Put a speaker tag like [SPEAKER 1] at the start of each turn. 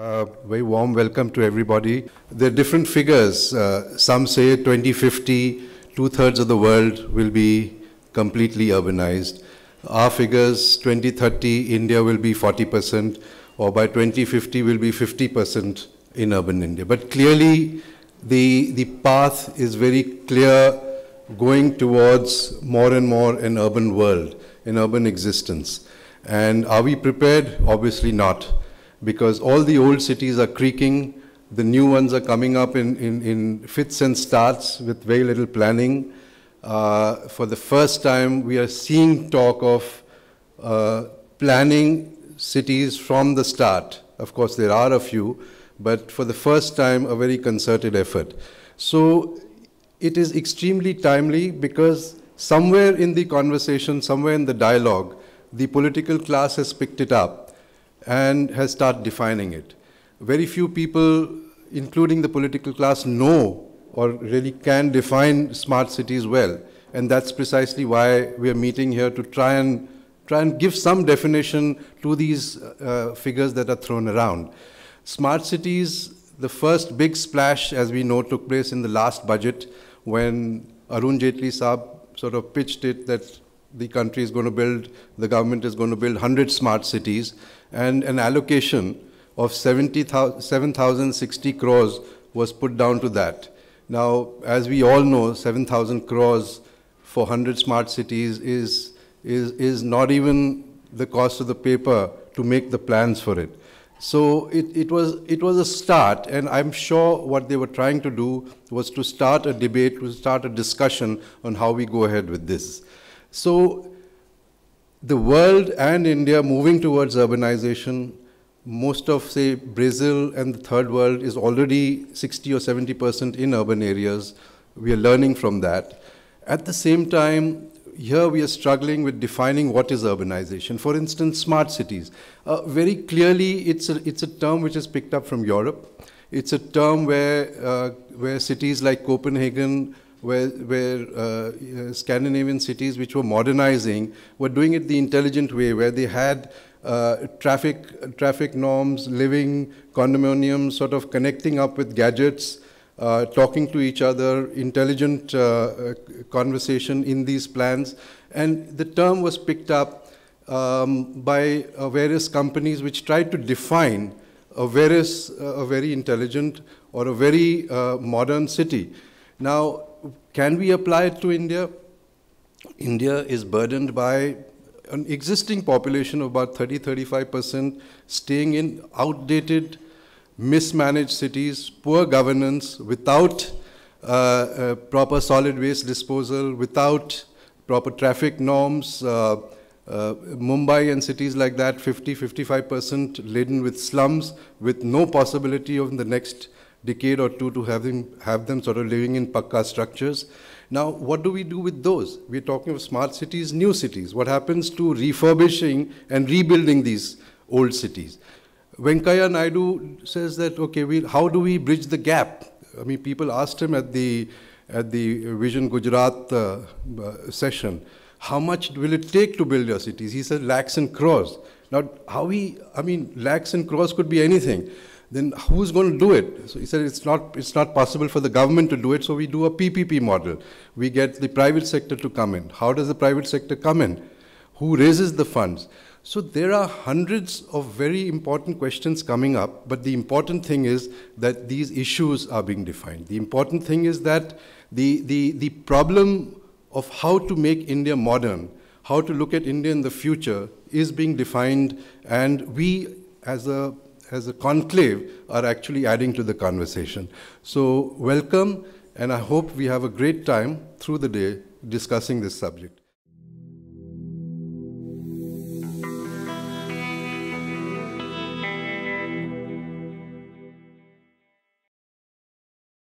[SPEAKER 1] Very warm welcome to everybody. There are different figures. Some say 2050, two-thirds of the world will be completely urbanized. Our figures, 2030, India will be 40%, or by 2050 will be 50% in urban India. But clearly, the path is very clear, going towards more and more an urban world, an urban existence. And are we prepared? Obviously not, because all the old cities are creaking, the new ones are coming up in fits and starts with very little planning. For the first time, we are seeing talk of planning cities from the start. Of course, there are a few, but for the first time, a very concerted effort. So it is extremely timely because somewhere in the conversation, somewhere in the dialogue, the political class has picked it up and has started defining it. Very few people, including the political class, know or really can define smart cities well. And that's precisely why we are meeting here, to try and give some definition to these figures that are thrown around. Smart cities, the first big splash, as we know, took place in the last budget when Arun Jaitley Saab sort of pitched it that the country is going to build, the government is going to build 100 smart cities, and an allocation of 7,060 crores was put down to that. Now, as we all know, 7,000 crores for 100 smart cities is not even the cost of the paper to make the plans for it. So it was a start, and I'm sure what they were trying to do was to start a debate, to start a discussion on how we go ahead with this. So the world and India moving towards urbanization, most of, say, Brazil and the third world is already 60 or 70% in urban areas. We are learning from that. At the same time, here we are struggling with defining what is urbanization. For instance, smart cities. Very clearly, it's a term which is picked up from Europe. It's a term where cities like Copenhagen, where Scandinavian cities which were modernizing were doing it the intelligent way, where they had traffic norms, living condominiums, sort of connecting up with gadgets, talking to each other, intelligent conversation in these plans. And the term was picked up by various companies which tried to define a very intelligent or a very modern city. Now, can we apply it to India? India is burdened by an existing population of about 30–35% staying in outdated, mismanaged cities, poor governance, without proper solid waste disposal, without proper traffic norms. Mumbai and cities like that, 50–55% laden with slums, with no possibility of in the next decade or two to have them sort of living in pakka structures. Now, what do we do with those? We're talking of smart cities, new cities. What happens to refurbishing and rebuilding these old cities? Venkaiah Naidu says that, okay, how do we bridge the gap? I mean, people asked him at the Vision Gujarat session, how much will it take to build your cities? He said lakhs and crores. Now, lakhs and crores could be anything. Then who's going to do it? So he said it's not possible for the government to do it, so we do a PPP model. We get the private sector to come in. How does the private sector come in? Who raises the funds? So there are hundreds of very important questions coming up, but the important thing is that these issues are being defined. The important thing is that the problem of how to make India modern, how to look at India in the future is being defined, and we as a conclave are actually adding to the conversation. So welcome, and I hope we have a great time through the day discussing this subject.